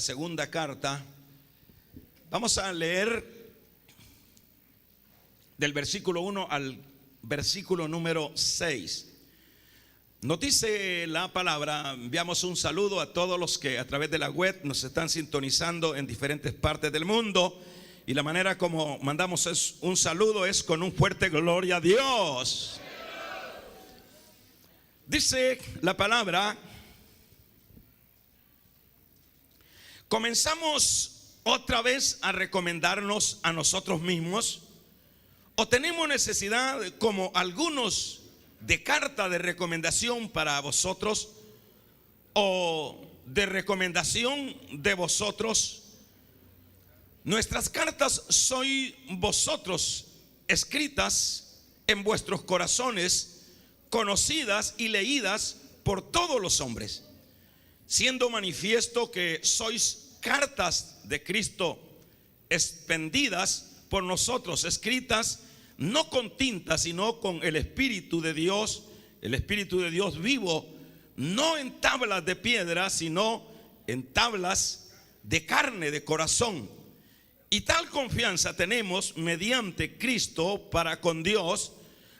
segunda carta. Vamos a leer del versículo 1 al versículo número 6. Nos dice la palabra, enviamos un saludo a todos los que a través de la web nos están sintonizando en diferentes partes del mundo. Y la manera como mandamos un saludo es con un fuerte gloria a Dios. Dice la palabra, comenzamos otra vez a recomendarnos a nosotros mismos, o tenemos necesidad, como algunos, de carta de recomendación para vosotros, o de recomendación de vosotros. Nuestras cartas sois vosotros, escritas en vuestros corazones, conocidas y leídas por todos los hombres, siendo manifiesto que sois cartas de Cristo, expendidas por nosotros, escritas no con tinta, sino con el Espíritu de Dios, el Espíritu de Dios vivo, no en tablas de piedra, sino en tablas de carne, de corazón. Y tal confianza tenemos mediante Cristo para con Dios,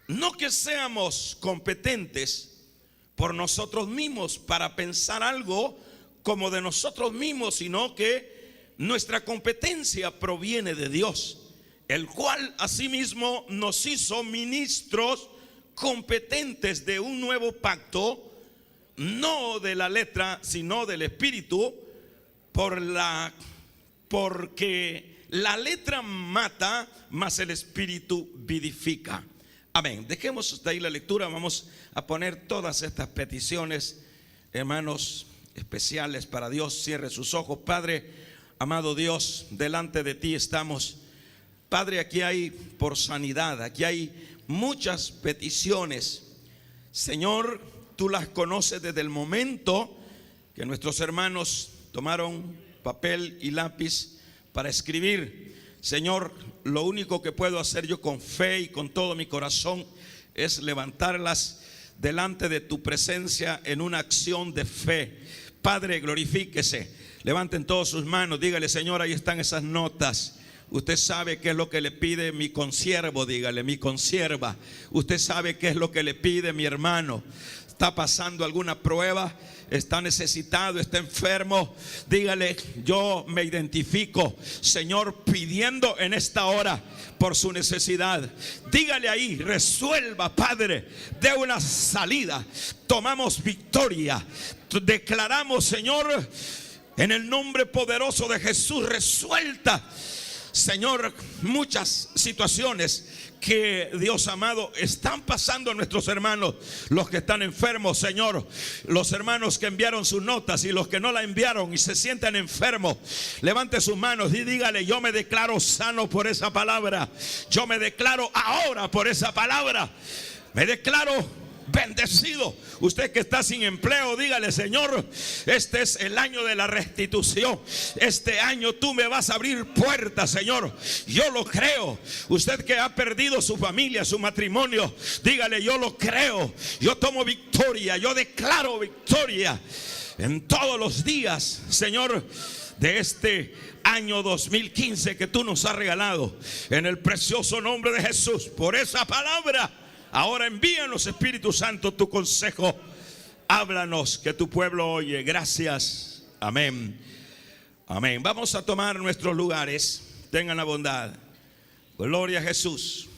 no que seamos competentes por nosotros mismos para pensar algo como de nosotros mismos, sino que nuestra competencia proviene de Dios, el cual asimismo nos hizo ministros competentes de un nuevo pacto, no de la letra, sino del Espíritu, porque la letra mata, mas el Espíritu vivifica. Amén. Dejemos de ahí la lectura. Vamos a poner todas estas peticiones, hermanos, especiales para Dios. Cierre sus ojos. Padre, amado Dios, delante de ti estamos. Padre, aquí hay por sanidad, aquí hay muchas peticiones. Señor, tú las conoces desde el momento que nuestros hermanos tomaron papel y lápiz para escribir. Señor, lo único que puedo hacer yo con fe y con todo mi corazón es levantarlas delante de tu presencia en una acción de fe. Padre, glorifíquese. Levanten todas sus manos, dígale: Señor, ahí están esas notas. Usted sabe qué es lo que le pide mi consiervo, dígale, mi consierva. Usted sabe qué es lo que le pide mi hermano. Está pasando alguna prueba, está necesitado, está enfermo. Dígale: yo me identifico, Señor, pidiendo en esta hora por su necesidad. Dígale ahí: resuelva, Padre, de una salida. Tomamos victoria. Declaramos, Señor, en el nombre poderoso de Jesús, resuelta, Señor, muchas situaciones que, Dios amado, están pasando a nuestros hermanos, los que están enfermos, Señor, los hermanos que enviaron sus notas y los que no la enviaron y se sienten enfermos. Levante sus manos y dígale: yo me declaro sano por esa palabra. Yo me declaro ahora por esa palabra. Me declaro bendecido. Usted que está sin empleo, dígale: Señor, este es el año de la restitución. Este año tú me vas a abrir puertas, Señor. Yo lo creo. Usted que ha perdido su familia, su matrimonio, dígale: yo lo creo. Yo tomo victoria. Yo declaro victoria en todos los días, Señor, de este año 2015 que tú nos has regalado. En el precioso nombre de Jesús, por esa palabra. Ahora envíanos, Espíritu Santo, tu consejo. Háblanos, que tu pueblo oye. Gracias. Amén. Amén. Vamos a tomar nuestros lugares. Tengan la bondad. Gloria a Jesús.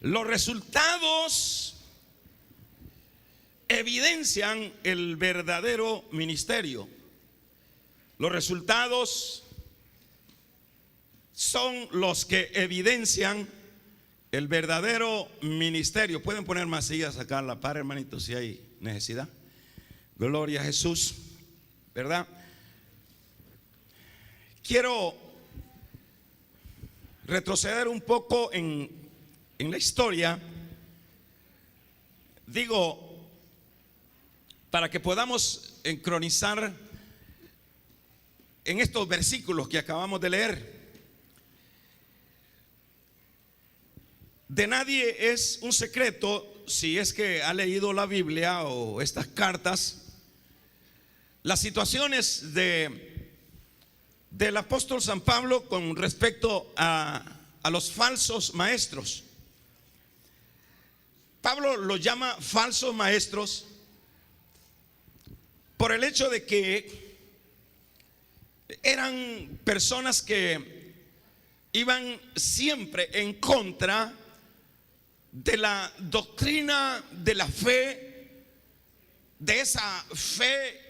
Los resultados evidencian el verdadero ministerio. Los resultados son los que evidencian el verdadero ministerio. Pueden poner más sillas acá a la par, hermanito, si hay necesidad. Gloria a Jesús, ¿verdad? Quiero retroceder un poco en la historia. Digo, para que podamos encronizar en estos versículos que acabamos de leer. De nadie es un secreto si es que ha leído la Biblia o estas cartas, las situaciones del apóstol San Pablo con respecto a los falsos maestros. Pablo los llama falsos maestros por el hecho de que eran personas que iban siempre en contra de la doctrina de la fe, de esa fe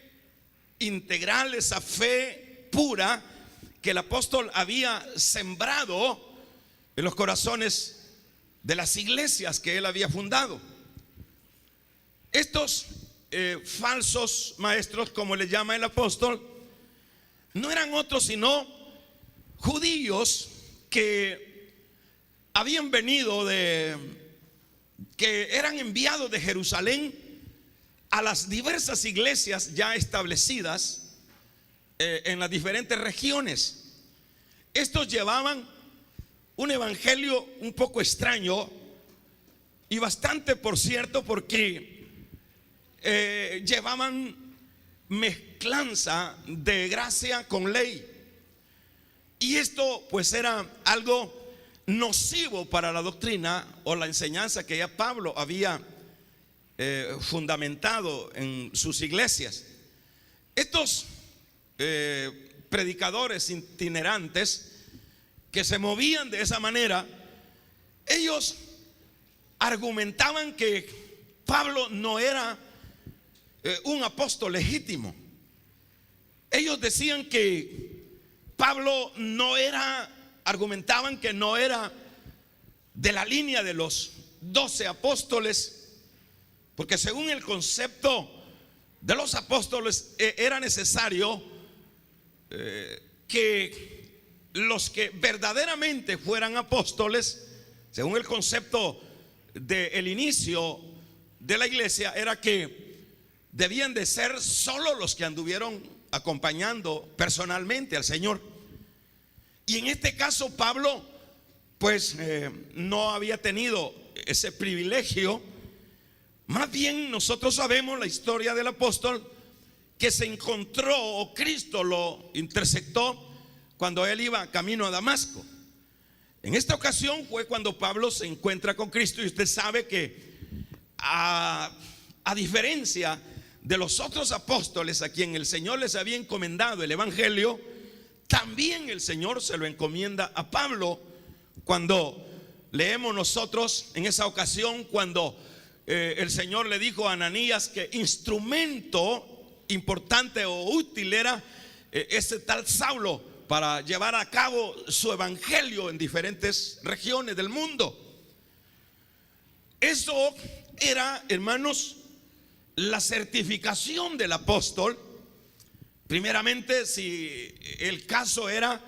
integral, esa fe pura que el apóstol había sembrado en los corazones de las iglesias que él había fundado. Estos falsos maestros, como le llama el apóstol, no eran otros sino judíos que habían venido que eran enviados de Jerusalén a las diversas iglesias ya establecidas en las diferentes regiones. Estos llevaban un evangelio un poco extraño y bastante, por cierto, porque llevaban mezclanza de gracia con ley. Y esto pues era algo nocivo para la doctrina o la enseñanza que ya Pablo había fundamentado en sus iglesias. Estos predicadores itinerantes que se movían de esa manera, ellos argumentaban que Pablo no era un apóstol legítimo. Ellos decían que Pablo no era, argumentaban que no era de la línea de los 12 apóstoles, porque según el concepto de los apóstoles era necesario que los que verdaderamente fueran apóstoles, según el concepto del inicio de la iglesia, era que debían de ser solo los que anduvieron acompañando personalmente al Señor. Y en este caso Pablo pues no había tenido ese privilegio. Más bien nosotros sabemos la historia del apóstol, que se encontró, o Cristo lo interceptó cuando él iba camino a Damasco. En esta ocasión fue cuando Pablo se encuentra con Cristo. Y usted sabe que a diferencia de los otros apóstoles a quien el Señor les había encomendado el evangelio, también el Señor se lo encomienda a Pablo. Cuando leemos nosotros en esa ocasión, cuando el Señor le dijo a Ananías que instrumento importante o útil era ese tal Saulo para llevar a cabo su evangelio en diferentes regiones del mundo. Eso era, hermanos, la certificación del apóstol. Primeramente, si el caso era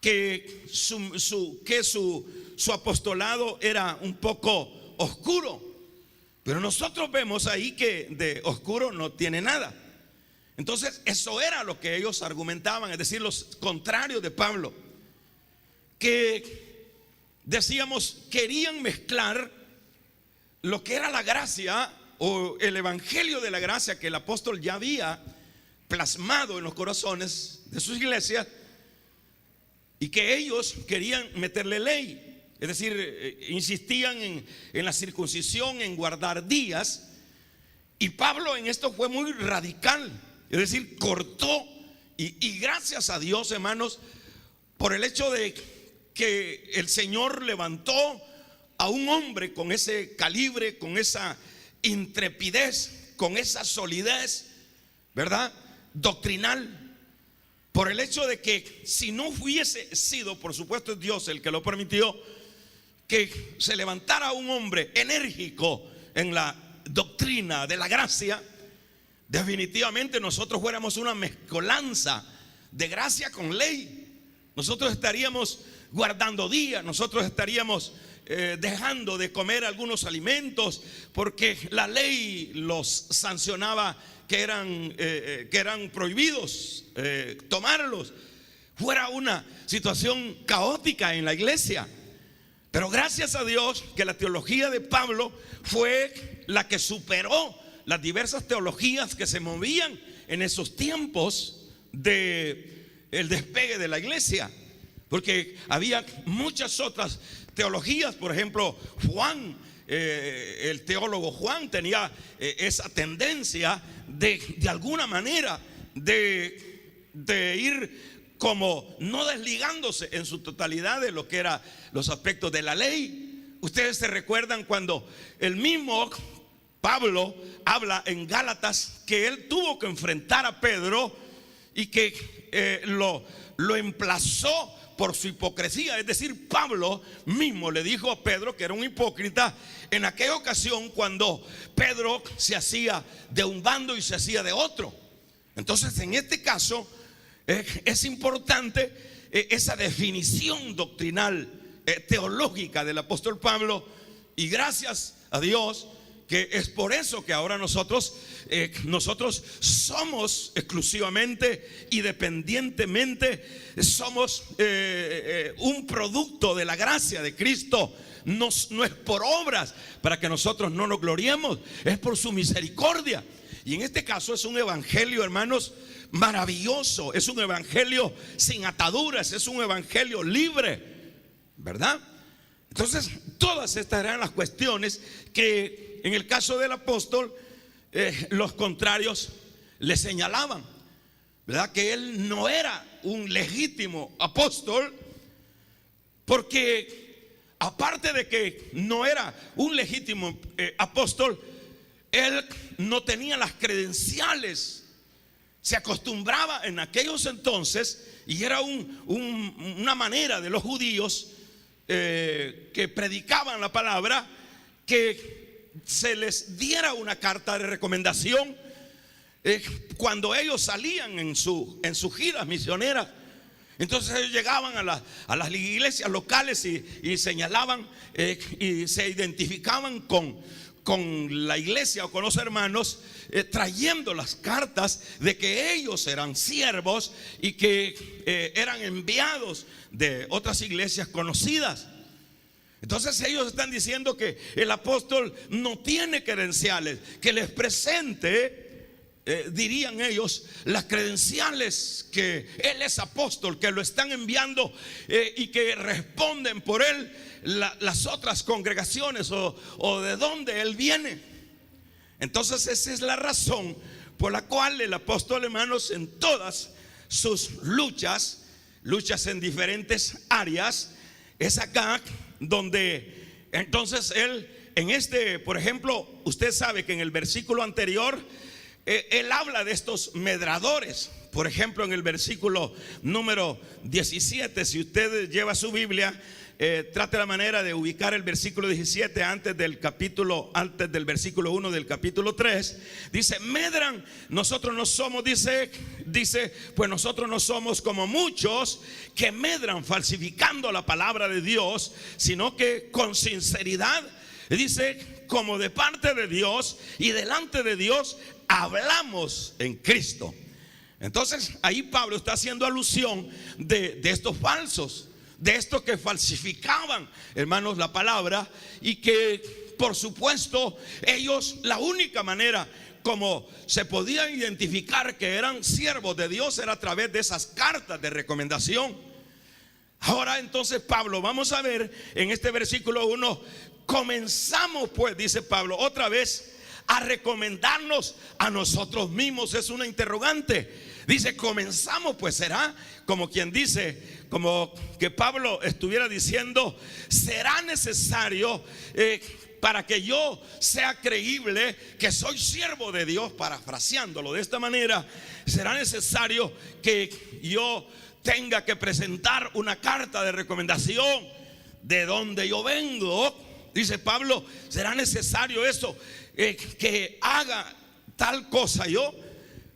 que su apostolado era un poco oscuro, pero nosotros vemos ahí que de oscuro no tiene nada. Entonces eso era lo que ellos argumentaban, es decir, los contrarios de Pablo, que decíamos querían mezclar lo que era la gracia o el evangelio de la gracia que el apóstol ya había plasmado en los corazones de sus iglesias, y que ellos querían meterle ley. Es decir, insistían en la circuncisión, en guardar días. Y Pablo en esto fue muy radical. Es decir, cortó. Y gracias a Dios, hermanos, por el hecho de que el Señor levantó a un hombre con ese calibre, con esa intrepidez, con esa solidez, ¿verdad?, doctrinal. Por el hecho de que si no hubiese sido, por supuesto es Dios el que lo permitió, que se levantara un hombre enérgico en la doctrina de la gracia, definitivamente nosotros fuéramos una mezcolanza de gracia con ley. Nosotros estaríamos guardando días, nosotros estaríamos dejando de comer algunos alimentos porque la ley los sancionaba, que eran prohibidos tomarlos. Fuera una situación caótica en la iglesia. Pero gracias a Dios que la teología de Pablo fue la que superó las diversas teologías que se movían en esos tiempos de el despegue de la iglesia, porque había muchas otras teologías. Por ejemplo, Juan, el teólogo Juan tenía esa tendencia de alguna manera de ir como no desligándose en su totalidad de lo que eran los aspectos de la ley. Ustedes se recuerdan cuando el mismo Pablo habla en Gálatas que él tuvo que enfrentar a Pedro y que lo emplazó por su hipocresía. Es decir, Pablo mismo le dijo a Pedro que era un hipócrita en aquella ocasión cuando Pedro se hacía de un bando y se hacía de otro. Entonces, en este caso es importante esa definición doctrinal, teológica del apóstol Pablo, y gracias a Dios que es por eso que ahora nosotros somos exclusivamente y dependientemente, somos un producto de la gracia de Cristo. No es por obras para que nosotros no nos gloriemos, es por su misericordia. Y en este caso es un evangelio, hermanos, maravilloso. Es un evangelio sin ataduras, es un evangelio libre, ¿verdad? Entonces, todas estas eran las cuestiones que en el caso del apóstol los contrarios le señalaban, ¿verdad? Que él no era un legítimo apóstol, porque aparte de que no era un legítimo apóstol, él no tenía las credenciales. Se acostumbraba en aquellos entonces, y era una manera de los judíos que predicaban la palabra, que se les diera una carta de recomendación cuando ellos salían en sus giras misioneras. Entonces ellos llegaban a las iglesias locales y señalaban y se identificaban con la iglesia o con los hermanos, trayendo las cartas de que ellos eran siervos y que eran enviados de otras iglesias conocidas. Entonces ellos están diciendo que el apóstol no tiene credenciales, que les presente, dirían ellos, las credenciales que él es apóstol, que lo están enviando y que responden por él las otras congregaciones o de dónde él viene. Entonces esa es la razón por la cual el apóstol, hermanos, en todas sus luchas en diferentes áreas, es acá donde entonces él, por ejemplo, usted sabe que en el versículo anterior él habla de estos medradores. Por ejemplo, en el versículo número 17, si usted lleva su Biblia, trate la manera de ubicar el versículo 17 antes del versículo 1 del capítulo 3. Dice: medran, nosotros no somos, dice, pues nosotros no somos como muchos que medran falsificando la palabra de Dios, sino que con sinceridad, dice, como de parte de Dios y delante de Dios hablamos en Cristo. Entonces ahí Pablo está haciendo alusión de estos falsos, de estos que falsificaban, hermanos, la palabra, y que por supuesto ellos, la única manera como se podían identificar que eran siervos de Dios era a través de esas cartas de recomendación. Ahora entonces Pablo, vamos a ver en este versículo 1, comenzamos pues, dice Pablo, otra vez a recomendarnos a nosotros mismos. Es una interrogante. Dice: comenzamos pues, será como quien dice, como que Pablo estuviera diciendo, será necesario para que yo sea creíble que soy siervo de Dios, parafraseándolo de esta manera, será necesario que yo tenga que presentar una carta de recomendación de donde yo vengo. Dice Pablo: será necesario eso, que haga tal cosa yo.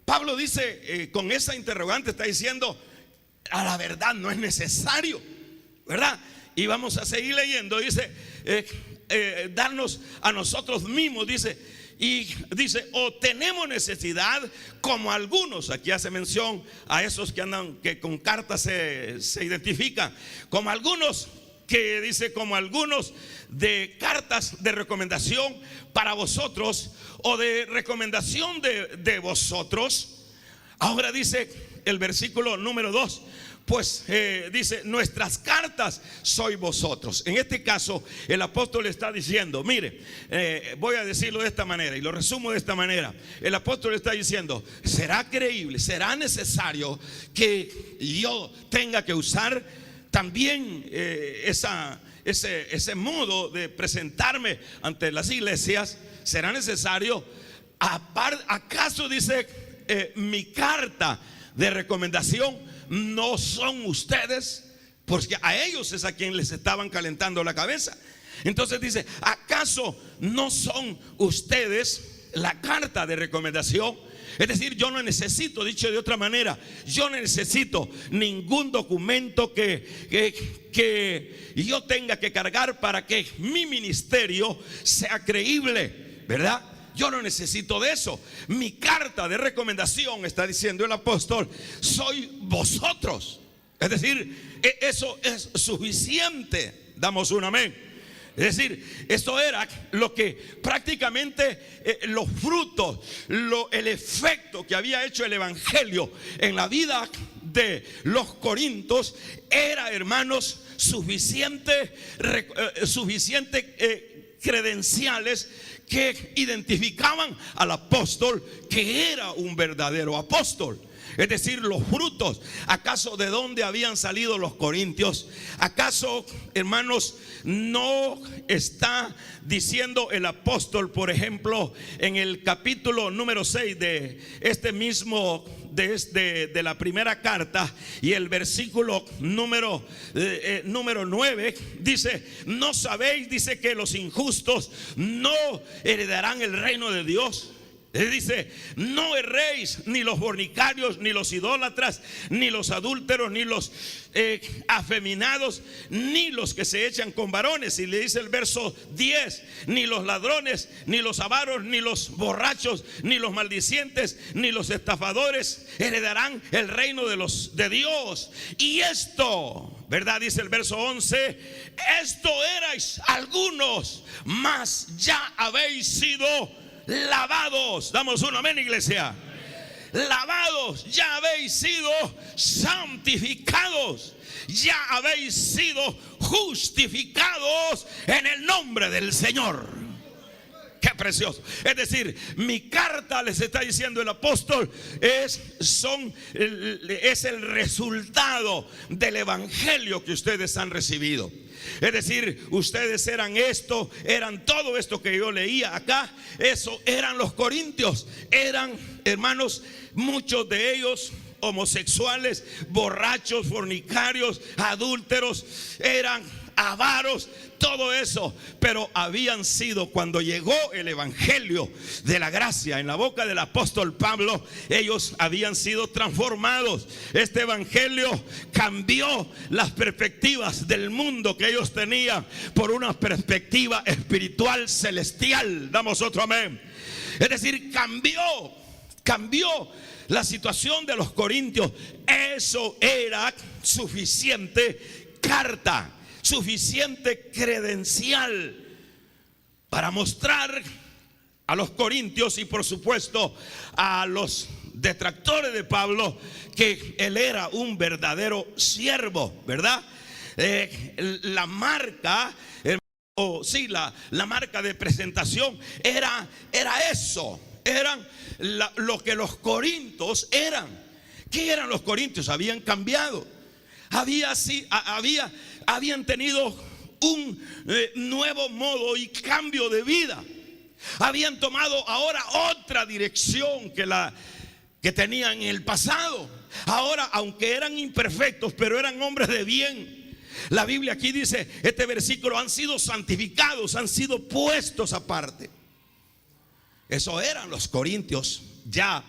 Pablo dice, con esa interrogante está diciendo, a la verdad no es necesario, ¿verdad? Y vamos a seguir leyendo. Dice, darnos a nosotros mismos, dice, y dice, o tenemos necesidad como algunos. Aquí hace mención a esos que andan, que con cartas se identifican, como algunos que dice como algunos de cartas de recomendación para vosotros o de recomendación de vosotros. Ahora dice el versículo número 2, pues dice, nuestras cartas sois vosotros. En este caso el apóstol está diciendo, mire, voy a decirlo de esta manera y lo resumo de esta manera. El apóstol está diciendo, será creíble, será necesario que yo tenga que usar también ese modo de presentarme ante las iglesias. Será necesario, ¿acaso dice mi carta de recomendación no son ustedes? Porque a ellos es a quien les estaban calentando la cabeza. Entonces dice, ¿acaso no son ustedes la carta de recomendación? Es decir, yo no necesito, dicho de otra manera, yo no necesito ningún documento que yo tenga que cargar para que mi ministerio sea creíble, ¿verdad? Yo no necesito de eso. Mi carta de recomendación, está diciendo el apóstol, soy vosotros. Es decir, eso es suficiente. Damos un amén. Es decir, esto era lo que prácticamente los frutos, el efecto que había hecho el evangelio en la vida de los corintios era, hermanos, suficiente credenciales que identificaban al apóstol que era un verdadero apóstol. Es decir, los frutos. ¿Acaso de dónde habían salido los corintios? ¿Acaso, hermanos, no está diciendo el apóstol, por ejemplo, en el capítulo número 6 de este mismo, de la primera carta, y el versículo número 9 dice, no sabéis, dice, que los injustos no heredarán el reino de Dios? Dice, no erréis, ni los fornicarios, ni los idólatras, ni los adúlteros, ni los afeminados, ni los que se echan con varones. Y le dice el verso 10, ni los ladrones, ni los avaros, ni los borrachos, ni los maldicientes, ni los estafadores heredarán el reino de Dios. Y esto, ¿verdad? Dice el verso 11, esto erais algunos, mas ya habéis sido lavados. Damos un amén, iglesia. Lavados, ya habéis sido santificados, ya habéis sido justificados en el nombre del Señor. Qué precioso. Es decir, mi carta, les está diciendo el apóstol, es el resultado del evangelio que ustedes han recibido. Es decir, ustedes eran todo esto que yo leía acá. Eso eran los corintios. Eran, hermanos, muchos de ellos homosexuales, borrachos, fornicarios, adúlteros, eran avaros, todo eso. Pero habían sido, cuando llegó el evangelio de la gracia en la boca del apóstol Pablo, ellos habían sido transformados. Este evangelio cambió las perspectivas del mundo que ellos tenían por una perspectiva espiritual celestial. Damos otro amén. Es decir, cambió la situación de los corintios. Eso era suficiente carta, suficiente credencial para mostrar a los corintios y por supuesto a los detractores de Pablo que él era un verdadero siervo, ¿verdad? La marca, la marca de presentación era eso. Eran lo que los corintios eran. ¿Qué eran los corintios? Habían cambiado. Habían tenido un nuevo modo y cambio de vida. Habían tomado ahora otra dirección que tenían en el pasado. Ahora, aunque eran imperfectos, pero eran hombres de bien. La Biblia aquí dice, este versículo, han sido santificados, han sido puestos aparte. Eso eran los corintios ya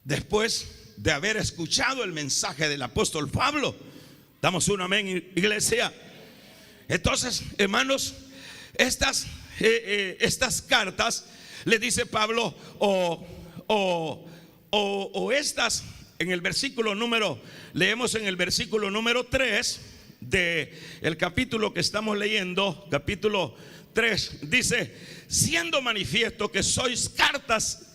después de haber escuchado el mensaje del apóstol Pablo. Damos un amén, iglesia. Entonces, hermanos, estas cartas, le dice Pablo, o estas, en el versículo número, leemos en el versículo número 3, de el capítulo que estamos leyendo, capítulo 3, dice: siendo manifiesto que sois cartas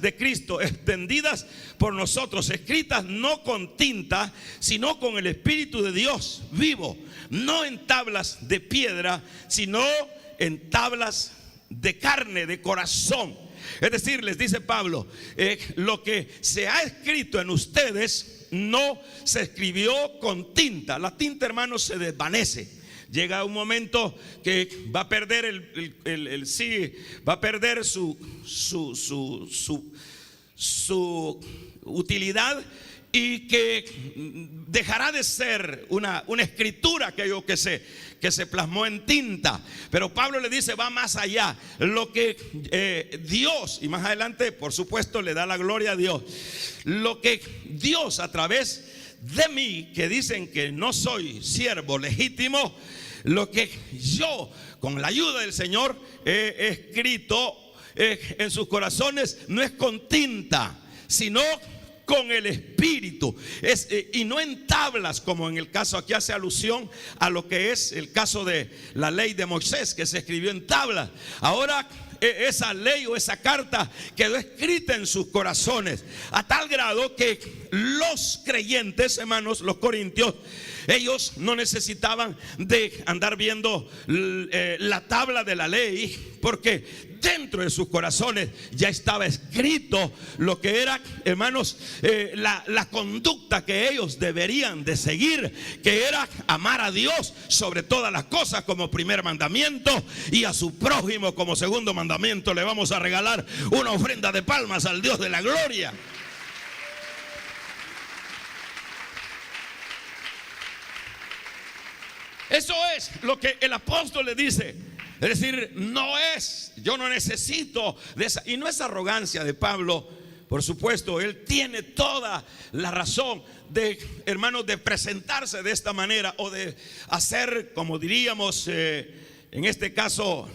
de Cristo, extendidas por nosotros, escritas no con tinta, sino con el Espíritu de Dios vivo, no en tablas de piedra, sino en tablas de carne, de corazón. Es decir, les dice Pablo, lo que se ha escrito en ustedes no se escribió con tinta. La tinta, hermanos, se desvanece. Llega un momento que va a perder va a perder su utilidad, y que dejará de ser una escritura, aquello que se plasmó en tinta. Pero Pablo le dice, va más allá. Lo que Dios, y más adelante por supuesto le da la gloria a Dios, lo que Dios a través de mí, que dicen que no soy siervo legítimo, lo que yo con la ayuda del Señor he escrito en sus corazones, no es con tinta, sino con el Espíritu, y no en tablas, como en el caso aquí hace alusión a lo que es el caso de la ley de Moisés, que se escribió en tablas. Ahora esa ley o esa carta quedó escrita en sus corazones, a tal grado que los creyentes, hermanos, los corintios, ellos no necesitaban de andar viendo la tabla de la ley, porque dentro de sus corazones ya estaba escrito lo que era, hermanos, la conducta que ellos deberían de seguir, que era amar a Dios sobre todas las cosas como primer mandamiento, y a su prójimo como segundo mandamiento. Le vamos a regalar una ofrenda de palmas al Dios de la gloria. Eso es lo que el apóstol le dice. Es decir, yo no necesito de esa. Y no es arrogancia de Pablo, por supuesto. Él tiene toda la razón de, hermanos, de presentarse de esta manera, o de hacer, como diríamos, en este caso,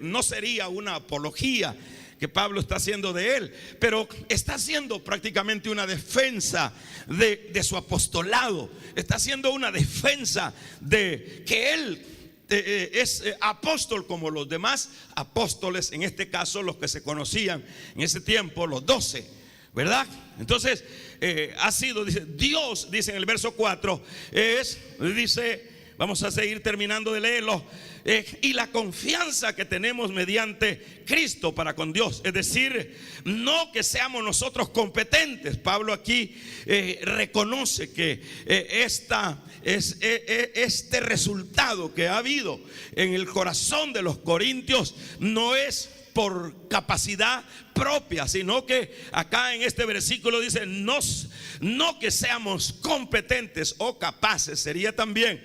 no sería una apología que Pablo está haciendo de él, pero está haciendo prácticamente una defensa de su apostolado. Está haciendo una defensa de que él es apóstol como los demás apóstoles, en este caso los que se conocían en ese tiempo, los 12, ¿verdad? Entonces ha sido, dice Dios, dice en el verso 4, dice, vamos a seguir terminando de leerlo, y la confianza que tenemos mediante Cristo para con Dios. Es decir, no que seamos nosotros competentes. Pablo aquí reconoce que este resultado que ha habido en el corazón de los corintios no es por capacidad propia, sino que acá en este versículo dice no que seamos competentes o capaces, sería también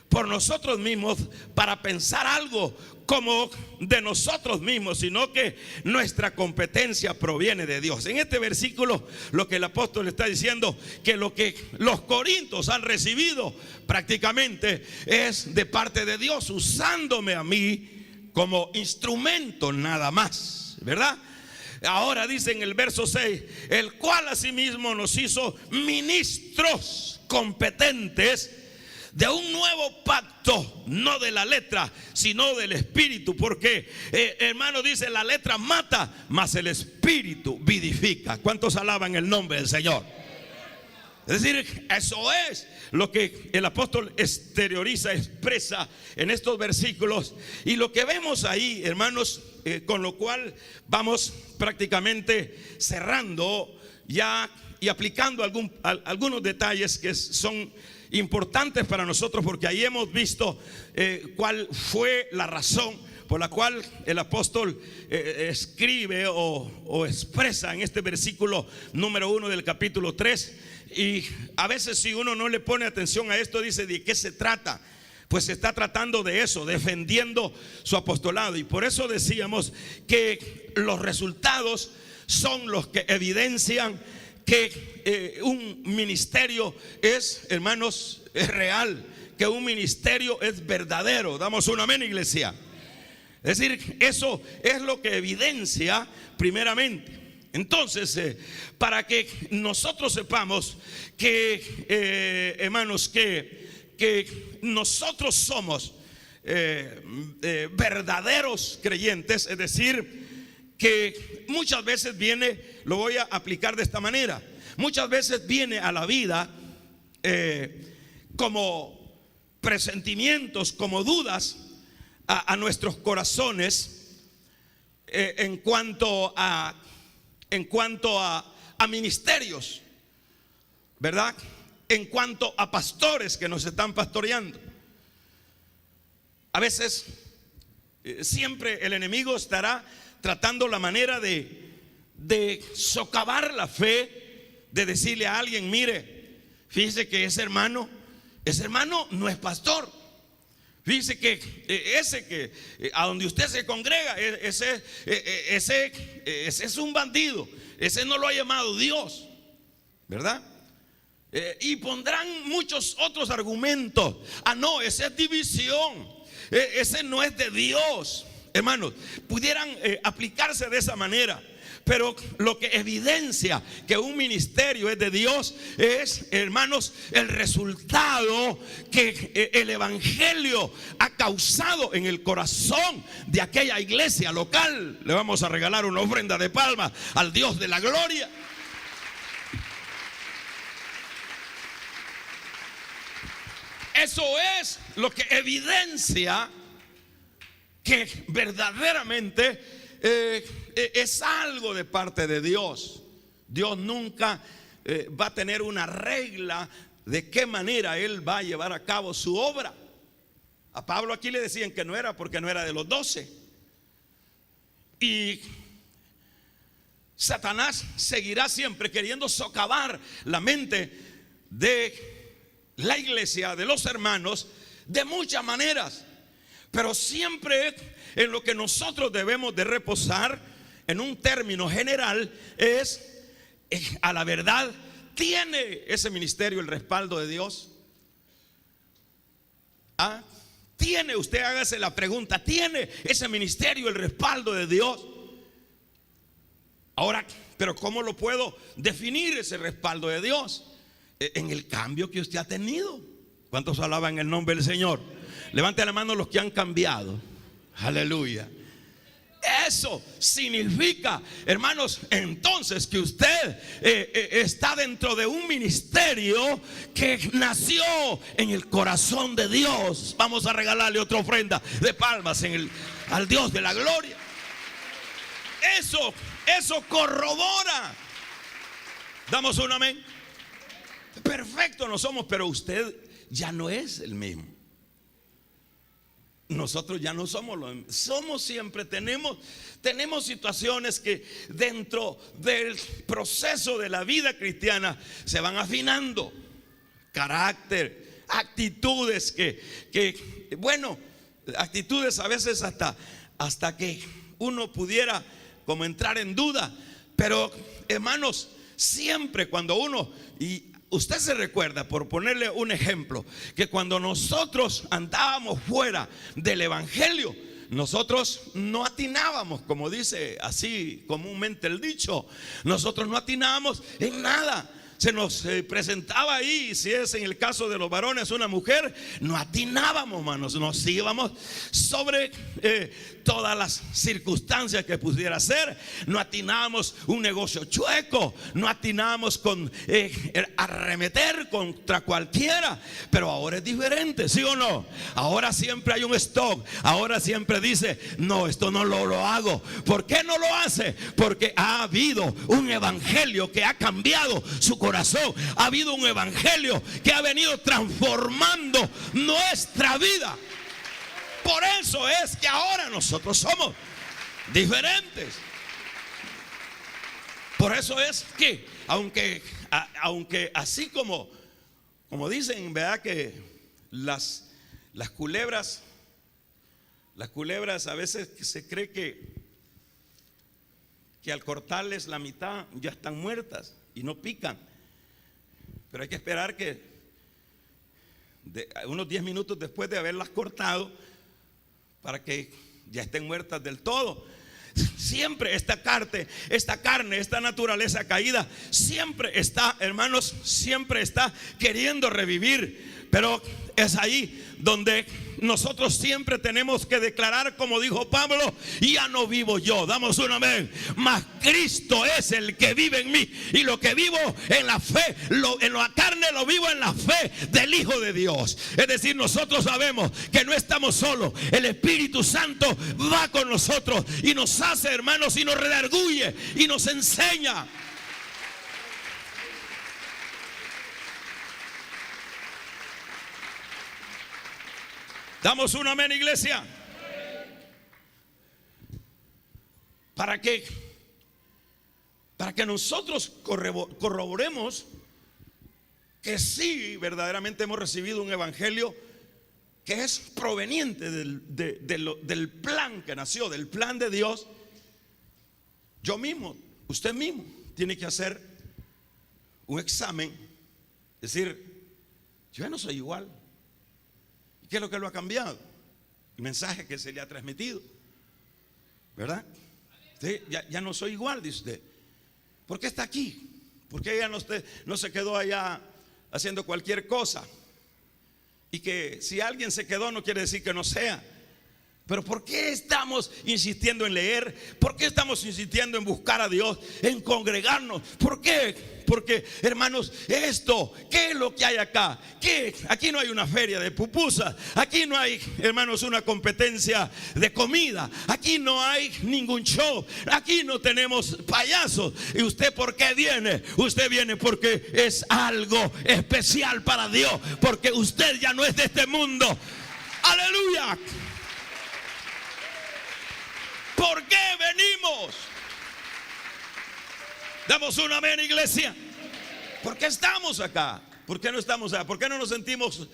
por nosotros mismos para pensar algo como de nosotros mismos, sino que nuestra competencia proviene de Dios. En este versículo lo que el apóstol está diciendo, que lo que los corintios han recibido prácticamente es de parte de Dios, usándome a mí como instrumento nada más, ¿verdad? Ahora dice en el verso 6, el cual asimismo nos hizo ministros competentes de un nuevo pacto, no de la letra, sino del espíritu. Porque, hermano, dice, la letra mata, mas el espíritu vivifica. ¿Cuántos alaban el nombre del Señor? Es decir, eso es lo que el apóstol exterioriza, expresa en estos versículos. Y lo que vemos ahí, hermanos, con lo cual vamos prácticamente cerrando ya y aplicando algunos detalles que son importantes para nosotros, porque ahí hemos visto cuál fue la razón por la cual el apóstol escribe o expresa en este versículo número 1 del capítulo 3. Y a veces, si uno no le pone atención a esto, dice, ¿de qué se trata? Pues se está tratando de eso, defendiendo su apostolado. Y por eso decíamos que los resultados son los que evidencian que un ministerio es, hermanos, es real, que un ministerio es verdadero. Damos un amén, iglesia. Es decir, eso es lo que evidencia primeramente. Entonces, para que nosotros sepamos que, hermanos, que que nosotros somos verdaderos creyentes, es decir, que muchas veces viene, lo voy a aplicar de esta manera, muchas veces viene a la vida como presentimientos, como dudas a nuestros corazones en cuanto a ministerios, ¿verdad? En cuanto a pastores que nos están pastoreando. A veces siempre el enemigo estará tratando la manera de socavar la fe, de decirle a alguien: mire, fíjese que ese hermano no es pastor. Fíjese que ese que a donde usted se congrega, ese es un bandido, ese no lo ha llamado Dios, ¿verdad? Y pondrán muchos otros argumentos. No, esa es división, ese no es de Dios. Hermanos, pudieran aplicarse de esa manera. Pero lo que evidencia que un ministerio es de Dios es, hermanos, el resultado que el evangelio ha causado en el corazón de aquella iglesia local. Le vamos a regalar una ofrenda de palmas al Dios de la gloria. Eso es lo que evidencia que verdaderamente es algo de parte de Dios. Dios nunca va a tener una regla de qué manera Él va a llevar a cabo su obra. A Pablo aquí le decían que no era, porque no era de los 12. Y Satanás seguirá siempre queriendo socavar la mente de la iglesia, de los hermanos, de muchas maneras. Pero siempre en lo que nosotros debemos de reposar, en un término general, es a la verdad. ¿Tiene ese ministerio el respaldo de Dios? ¿Tiene, usted hágase la pregunta, ¿tiene ese ministerio el respaldo de Dios? Ahora, pero ¿cómo lo puedo definir ese respaldo de Dios? En el cambio que usted ha tenido. ¿Cuántos alaban el nombre del Señor? Levante la mano los que han cambiado. Aleluya. Eso significa, hermanos, entonces que usted está dentro de un ministerio que nació en el corazón de Dios. Vamos a regalarle otra ofrenda de palmas al Dios de la gloria. Eso corrobora. Damos un amén. Perfecto no somos, pero usted ya no es el mismo. Nosotros ya no somos lo mismo. Somos siempre, tenemos situaciones que dentro del proceso de la vida cristiana se van afinando. Carácter, actitudes bueno, actitudes a veces hasta que uno pudiera como entrar en duda. Pero hermanos, siempre cuando uno, y usted se recuerda, por ponerle un ejemplo, que cuando nosotros andábamos fuera del evangelio, nosotros no atinábamos, como dice así comúnmente el dicho, nosotros no atinábamos en nada. Se nos presentaba ahí, si es en el caso de los varones una mujer, no atinábamos, manos, nos íbamos sobre todas las circunstancias que pudiera ser. No atinábamos un negocio chueco, no atinábamos con arremeter contra cualquiera. Pero ahora es diferente, ¿sí o no? Ahora siempre hay un stock. Ahora siempre dice: no, esto no lo hago. ¿Por qué no lo hace? Porque ha habido un evangelio que ha cambiado su corazón. Ha habido un evangelio que ha venido transformando nuestra vida. Por eso es que ahora nosotros somos diferentes. Por eso es que aunque así como dicen, ¿verdad?, que las culebras a veces se cree que al cortarles la mitad ya están muertas y no pican. Pero hay que esperar que unos 10 minutos después de haberlas cortado para que ya estén muertas del todo. Siempre esta carne, esta naturaleza caída siempre está, hermanos, siempre está queriendo revivir. Pero es ahí donde nosotros siempre tenemos que declarar, como dijo Pablo: ya no vivo yo, damos un amén, mas Cristo es el que vive en mí, y lo que vivo en la fe, en la carne lo vivo en la fe del Hijo de Dios. Es decir, nosotros sabemos que no estamos solos. El Espíritu Santo va con nosotros y nos hace hermanos, y nos redarguye y nos enseña. Damos un amén, iglesia. Para que nosotros corroboremos que sí, verdaderamente hemos recibido un evangelio que es proveniente del plan que nació, del plan de Dios. Yo mismo, usted mismo, tiene que hacer un examen, decir: yo ya no soy igual. ¿Qué es lo que lo ha cambiado? El mensaje que se le ha transmitido, ¿verdad? Sí, ya no soy igual, dice usted. ¿Por qué está aquí? ¿Por qué ella no se quedó allá haciendo cualquier cosa? Y que si alguien se quedó no quiere decir que no sea. Pero ¿por qué estamos insistiendo en leer? ¿Por qué estamos insistiendo en buscar a Dios, en congregarnos? ¿Por qué? Porque, hermanos, esto, ¿qué es lo que hay acá? ¿Qué? Aquí no hay una feria de pupusas. Aquí no hay, hermanos, una competencia de comida. Aquí no hay ningún show. Aquí no tenemos payasos. ¿Y usted por qué viene? Usted viene porque es algo especial para Dios. Porque usted ya no es de este mundo. ¡Aleluya! ¿Por qué venimos? Damos un amén, iglesia. ¿Por qué estamos acá? ¿Por qué no estamos allá? ¿Por qué no nos sentimos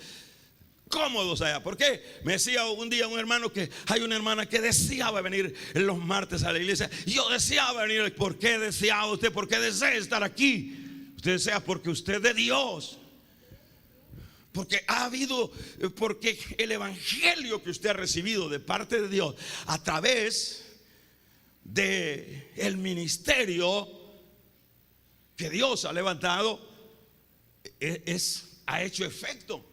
cómodos allá? ¿Por qué? Me decía un día un hermano que hay una hermana que deseaba venir los martes a la iglesia. Yo deseaba venir. ¿Por qué deseaba usted? ¿Por qué desea estar aquí? Usted desea porque usted es de Dios. Porque porque el evangelio que usted ha recibido de parte de Dios a través de el ministerio que Dios ha levantado ha hecho efecto.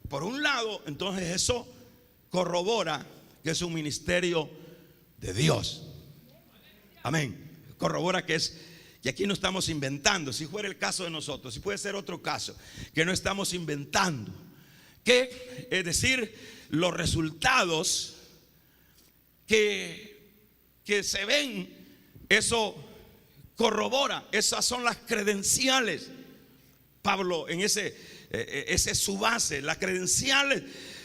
Por un lado, entonces eso corrobora que es un ministerio de Dios. Amén. Corrobora que aquí no estamos inventando. Si fuera el caso de nosotros, si puede ser otro caso, que no estamos inventando, que es decir, los resultados que se ven, eso corrobora, esas son las credenciales. Pablo en ese es su base, las credenciales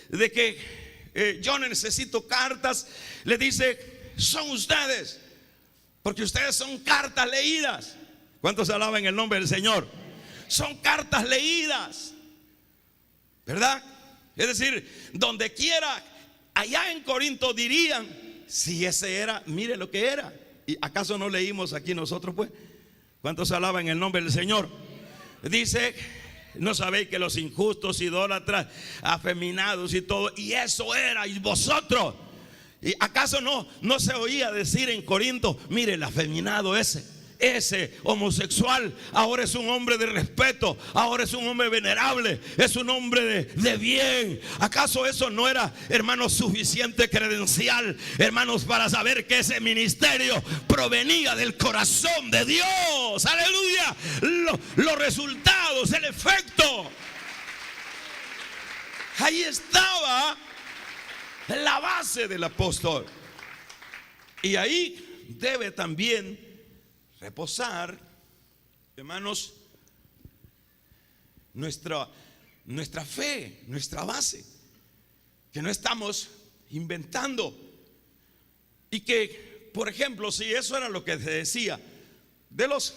de que yo necesito cartas. Le dice: son ustedes, porque ustedes son cartas leídas. ¿Cuántos alaban el nombre del Señor? Son cartas leídas, ¿verdad? Es decir, donde quiera, allá en Corinto dirían: si ese era, mire lo que era. ¿Y acaso no leímos aquí nosotros, pues? ¿Cuántos alaban el nombre del Señor? Dice: no sabéis que los injustos, idólatras, afeminados y todo, y eso era, y vosotros. ¿Y acaso no se oía decir en Corinto: mire, el afeminado ese homosexual ahora es un hombre de respeto, ahora es un hombre venerable, es un hombre de bien? ¿Acaso eso no era, hermanos, suficiente credencial, hermanos, para saber que ese ministerio provenía del corazón de Dios? Aleluya. Los resultados, el efecto, ahí estaba la base del apóstol. Y ahí debe también reposar, hermanos, nuestra fe, nuestra base, que no estamos inventando. Y que, por ejemplo, si eso era lo que se decía de los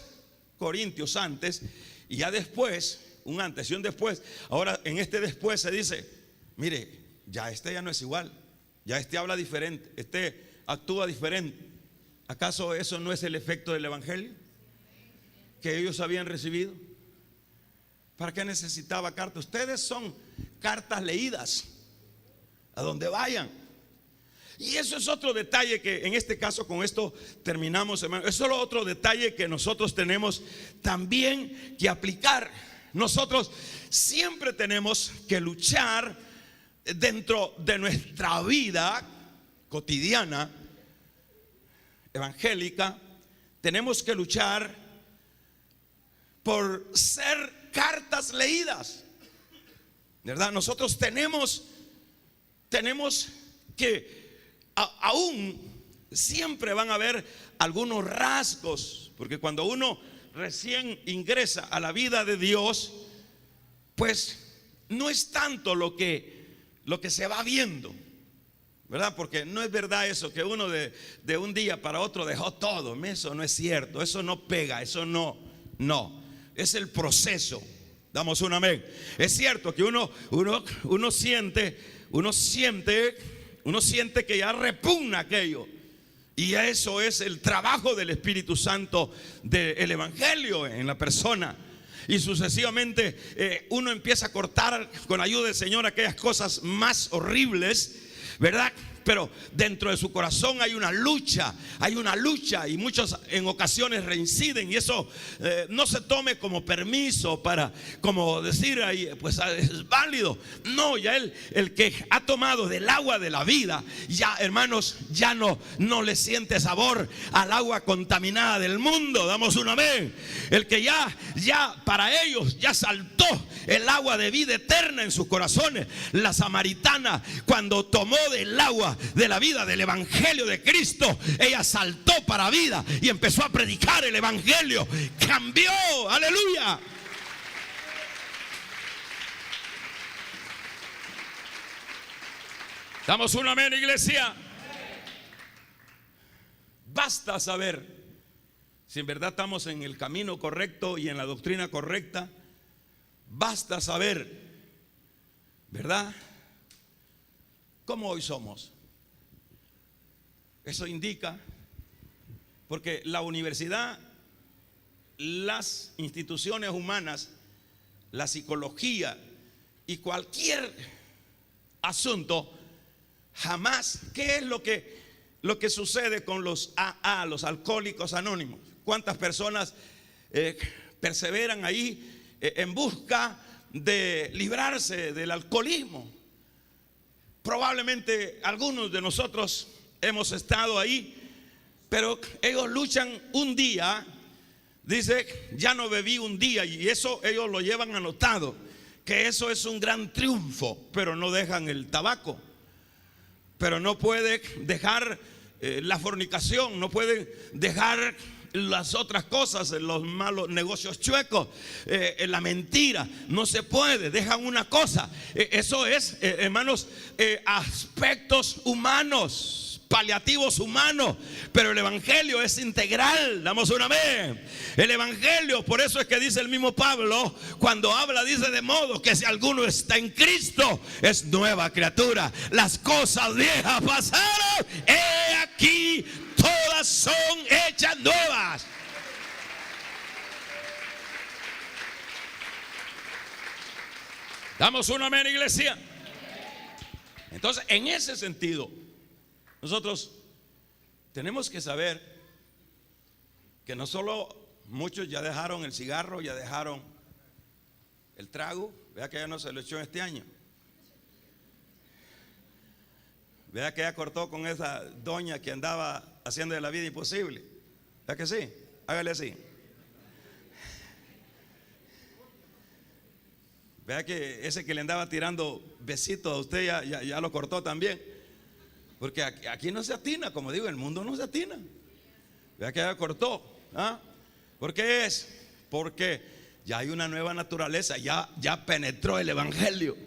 corintios antes, y ya después, un antes y un después, ahora en este después se dice: mire, ya no es igual, ya habla diferente, actúa diferente. ¿Acaso eso no es el efecto del evangelio que ellos habían recibido? ¿Para qué necesitaba cartas? Ustedes son cartas leídas a donde vayan. Y eso es otro detalle que en este caso, con esto terminamos, hermano. Es solo otro detalle que nosotros tenemos también que aplicar. nosotros siempre tenemos que luchar dentro de nuestra vida cotidiana, evangélica. Tenemos que luchar por ser cartas leídas, ¿verdad? Nosotros tenemos que aún siempre van a haber algunos rasgos, porque cuando uno recién ingresa a la vida de Dios, pues no es tanto lo que se va viendo, ¿verdad? Porque no es verdad eso, que uno de un día para otro dejó todo. Eso no es cierto, eso no pega, eso no, es el proceso. Damos un amén. Es cierto que uno siente que ya repugna aquello. Y eso es el trabajo del Espíritu Santo del Evangelio en la persona. Y sucesivamente uno empieza a cortar con ayuda del Señor aquellas cosas más horribles, ¿verdad? Pero dentro de su corazón hay una lucha, y muchos en ocasiones reinciden, y eso no se tome como permiso para, como decir ahí, pues es válido. No, ya el que ha tomado del agua de la vida, ya, hermanos, ya no le siente sabor al agua contaminada del mundo. Damos un amén. El que ya para ellos ya saltó el agua de vida eterna en sus corazones. La samaritana, cuando tomó del agua de la vida del evangelio de Cristo, ella saltó para vida y empezó a predicar el evangelio. Cambió, aleluya. Damos un amén, iglesia. Basta saber si en verdad estamos en el camino correcto y en la doctrina correcta. Basta saber, ¿verdad?, cómo hoy somos. Eso indica, porque la universidad, las instituciones humanas, la psicología y cualquier asunto, jamás, ¿qué es lo que sucede con los AA, los alcohólicos anónimos? ¿Cuántas personas perseveran ahí en busca de librarse del alcoholismo? Probablemente algunos de nosotros hemos estado ahí, pero ellos luchan un día. Dice, ya no bebí un día, y eso ellos lo llevan anotado, que eso es un gran triunfo. Pero no dejan el tabaco, pero no puede dejar la fornicación, no pueden dejar las otras cosas, los malos negocios chuecos, la mentira. No se puede, dejan una cosa. Eso es, hermanos, aspectos humanos, paliativos humanos, pero el evangelio es integral. Damos un amén. El evangelio, por eso es que dice el mismo Pablo, cuando habla, dice: de modo que si alguno está en Cristo, es nueva criatura. Las cosas viejas pasaron, he aquí, todas son hechas nuevas. Damos un amén, iglesia. Entonces, en ese sentido, nosotros tenemos que saber que no solo muchos ya dejaron el cigarro, ya dejaron el trago. Vea que ya no se lo echó este año. Vea que ya cortó con esa doña que andaba haciendo de la vida imposible. ¿Vea que sí? Hágale así. Vea que ese que le andaba tirando besitos a usted ya lo cortó también. Porque aquí no se atina, como digo, el mundo no se atina. Vea que ya cortó. ¿Por qué es? Porque ya hay una nueva naturaleza, ya penetró el evangelio.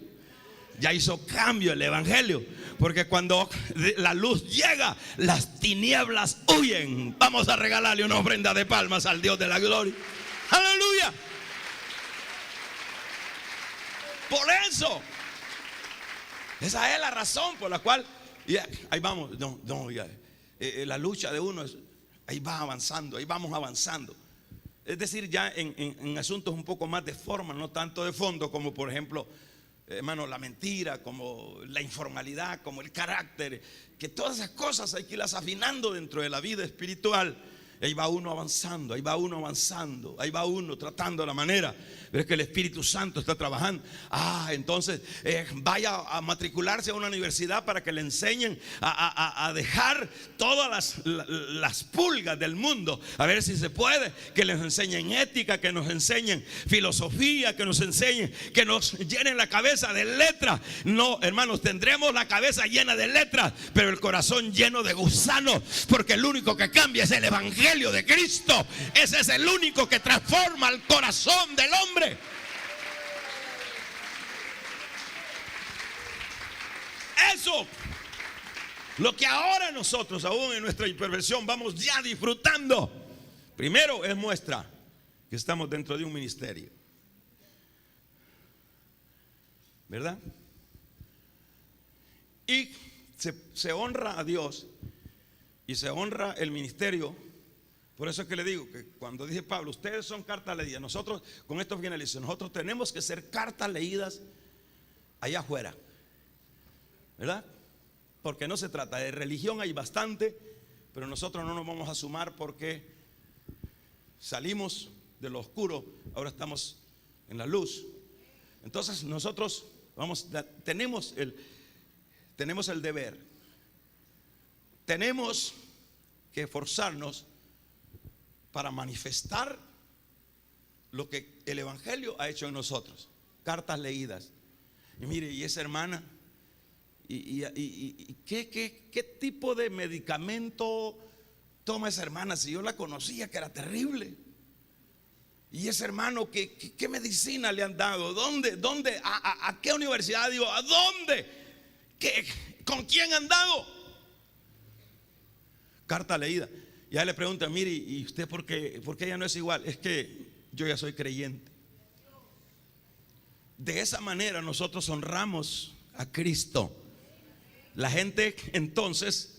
Ya hizo cambio el evangelio. Porque cuando la luz llega, las tinieblas huyen. Vamos a regalarle una ofrenda de palmas al Dios de la gloria. Aleluya. Por eso, esa es la razón por la cual, ahí vamos, la lucha de uno es, ahí va avanzando, ahí vamos avanzando. Es decir, ya en asuntos un poco más de forma, no tanto de fondo, como por ejemplo, hermano, la mentira, como la informalidad, como el carácter, que todas esas cosas hay que irlas afinando dentro de la vida espiritual. Ahí va uno avanzando, ahí va uno avanzando, ahí va uno tratando la manera. Pero es que el Espíritu Santo está trabajando. Entonces vaya a matricularse a una universidad para que le enseñen a dejar todas las pulgas del mundo. A ver si se puede. Que les enseñen ética, que nos enseñen filosofía, que nos enseñen, que nos llenen la cabeza de letras. No, hermanos, tendremos la cabeza llena de letras, pero el corazón lleno de gusanos. Porque el único que cambia es el Evangelio de Cristo. Ese es el único que transforma el corazón del hombre. Eso, lo que ahora nosotros, aún en nuestra imperversión, vamos ya disfrutando, primero es muestra que estamos dentro de un ministerio, ¿verdad? Y se honra a Dios y se honra el ministerio. Por eso es que le digo que cuando dije Pablo, ustedes son cartas leídas, nosotros, con esto finalizo, nosotros tenemos que ser cartas leídas allá afuera, ¿verdad? Porque no se trata de religión, hay bastante, pero nosotros no nos vamos a sumar porque salimos de lo oscuro, ahora estamos en la luz. Entonces nosotros tenemos el deber, tenemos que esforzarnos para manifestar lo que el Evangelio ha hecho en nosotros. Cartas leídas. Y mire, y esa hermana, ¿qué tipo de medicamento toma esa hermana? Si yo la conocía, que era terrible. Y ese hermano, ¿qué medicina le han dado? ¿Dónde? ¿A qué universidad? Digo, ¿a dónde? ¿Con quién han dado? Carta leída. Y a él le pregunta, mire, ¿y usted por qué ella no es igual? Es que yo ya soy creyente. De esa manera nosotros honramos a Cristo. La gente entonces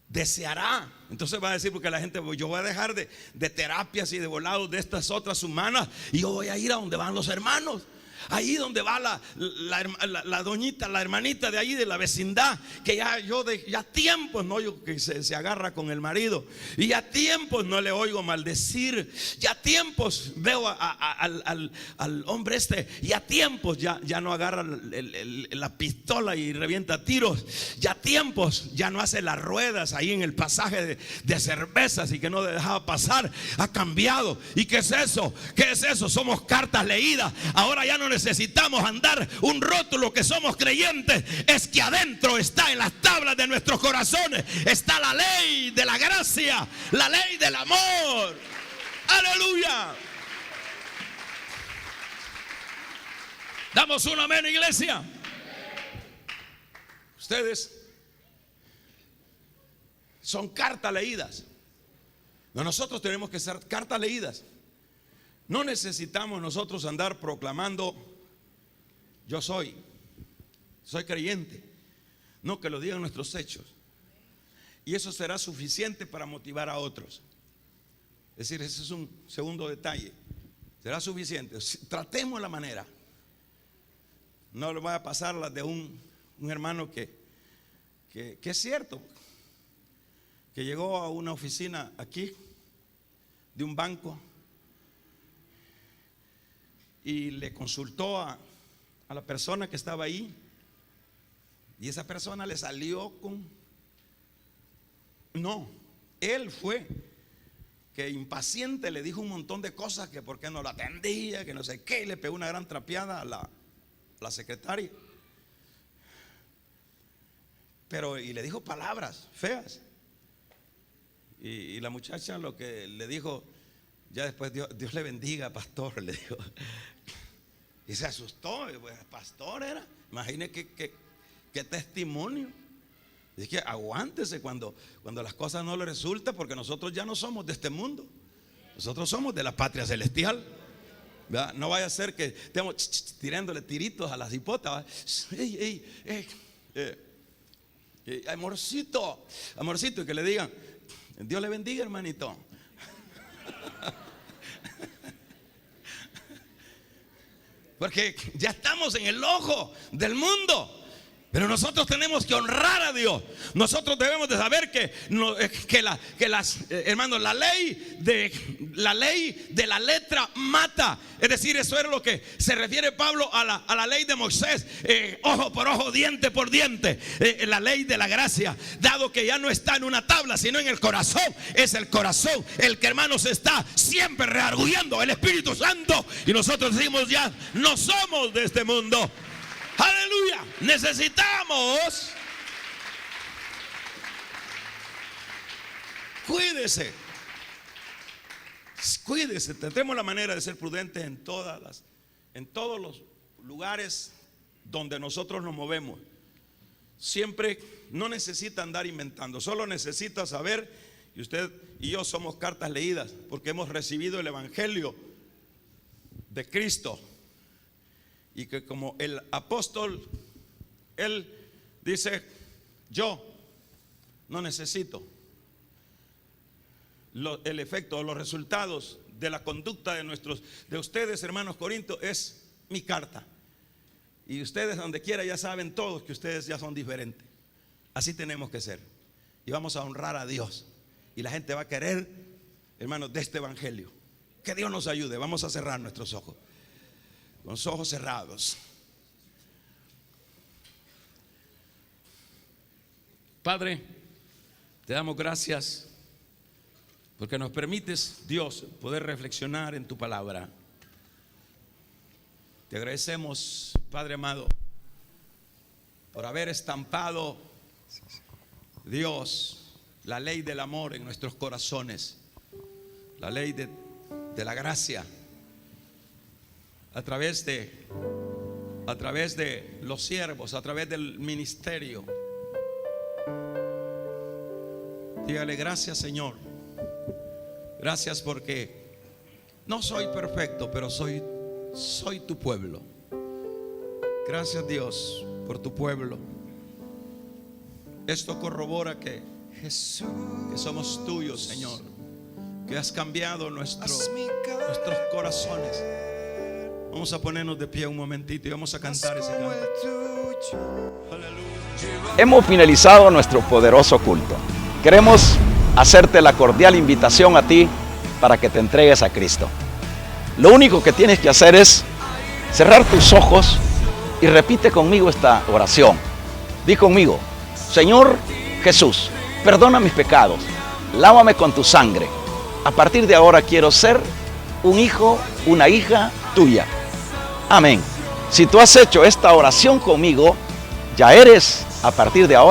deseará. Entonces va a decir, porque la gente, yo voy a dejar de terapias y de volados de estas otras humanas, y yo voy a ir a donde van los hermanos. Ahí donde va la doñita, la hermanita de ahí de la vecindad, que ya tiempos no oigo que se agarra con el marido, y ya tiempos no le oigo maldecir, ya tiempos veo al hombre y a tiempos ya no agarra la pistola y revienta tiros, ya tiempos ya no hace las ruedas ahí en el pasaje de cervezas y que no dejaba pasar. Ha cambiado. ¿Y qué es eso? ¿Qué es eso? Somos cartas leídas. Ahora ya no necesitamos andar un rótulo que somos creyentes. Es que adentro está, en las tablas de nuestros corazones, está la ley de la gracia, la ley del amor. Aleluya. Damos un amén, iglesia. Ustedes son cartas leídas. Nosotros tenemos que ser cartas leídas. No necesitamos nosotros andar proclamando yo soy creyente. No, que lo digan nuestros hechos. Y eso será suficiente para motivar a otros. Es decir, ese es un segundo detalle. Será suficiente. Tratemos la manera. No le voy a pasar la de un hermano que es cierto, que llegó a una oficina aquí de un banco y le consultó a la persona que estaba ahí, y esa persona le salió él fue que impaciente le dijo un montón de cosas, que por qué no la atendía, que no sé qué, y le pegó una gran trapeada a la secretaria, y le dijo palabras feas, y la muchacha lo que le dijo, ya después, Dios le bendiga, pastor, le dijo. Y se asustó, pues, pastor era. Imagine qué testimonio. Es que aguántese cuando las cosas no le resultan, porque nosotros ya no somos de este mundo. Nosotros somos de la patria celestial. ¿Verdad? No vaya a ser que estemos tirándole tiritos a las hipotas. Amorcito, y que le digan, Dios le bendiga, hermanito. Porque ya estamos en el ojo del mundo. Pero nosotros tenemos que honrar a Dios. Nosotros debemos de saber que, nosotros debemos de saber hermanos, la ley de la letra mata. Es decir, eso era lo que se refiere Pablo a la ley de Moisés, ojo por ojo, diente por diente, la ley de la gracia, dado que ya no está en una tabla sino en el corazón. Es el corazón el que, hermanos, está siempre rearguyendo el Espíritu Santo, y nosotros decimos: ya no somos de este mundo. Aleluya. Necesitamos. Cuídese. Tendremos la manera de ser prudentes en todos los lugares donde nosotros nos movemos. Siempre no necesita andar inventando, solo necesita saber, y usted y yo somos cartas leídas, porque hemos recibido el Evangelio de Cristo. Y que como el apóstol, él dice: yo no necesito el efecto o los resultados de la conducta de ustedes, hermanos Corintios, es mi carta. Y ustedes, donde quiera, ya saben todos que ustedes ya son diferentes. Así tenemos que ser. Y vamos a honrar a Dios. Y la gente va a querer, hermanos, de este evangelio. Que Dios nos ayude. Vamos a cerrar nuestros ojos. Con los ojos cerrados. Padre, te damos gracias porque nos permites, Dios, poder reflexionar en tu palabra. Te agradecemos, Padre amado, por haber estampado, Dios, la ley del amor en nuestros corazones, la ley de la gracia, a través de los siervos, a través del ministerio. Dígale: gracias, Señor. Gracias porque no soy perfecto, pero soy tu pueblo. Gracias, Dios, por tu pueblo. Esto corrobora que somos tuyos, Señor, que has cambiado nuestros corazones. Vamos a ponernos de pie un momentito y vamos a cantar ese canto. Hemos finalizado nuestro poderoso culto. Queremos hacerte la cordial invitación a ti para que te entregues a Cristo. Lo único que tienes que hacer es cerrar tus ojos y repite conmigo esta oración. Di conmigo: Señor Jesús, perdona mis pecados, lávame con tu sangre. A partir de ahora quiero ser un hijo, una hija tuya. Amén. Si tú has hecho esta oración conmigo, ya eres, a partir de ahora,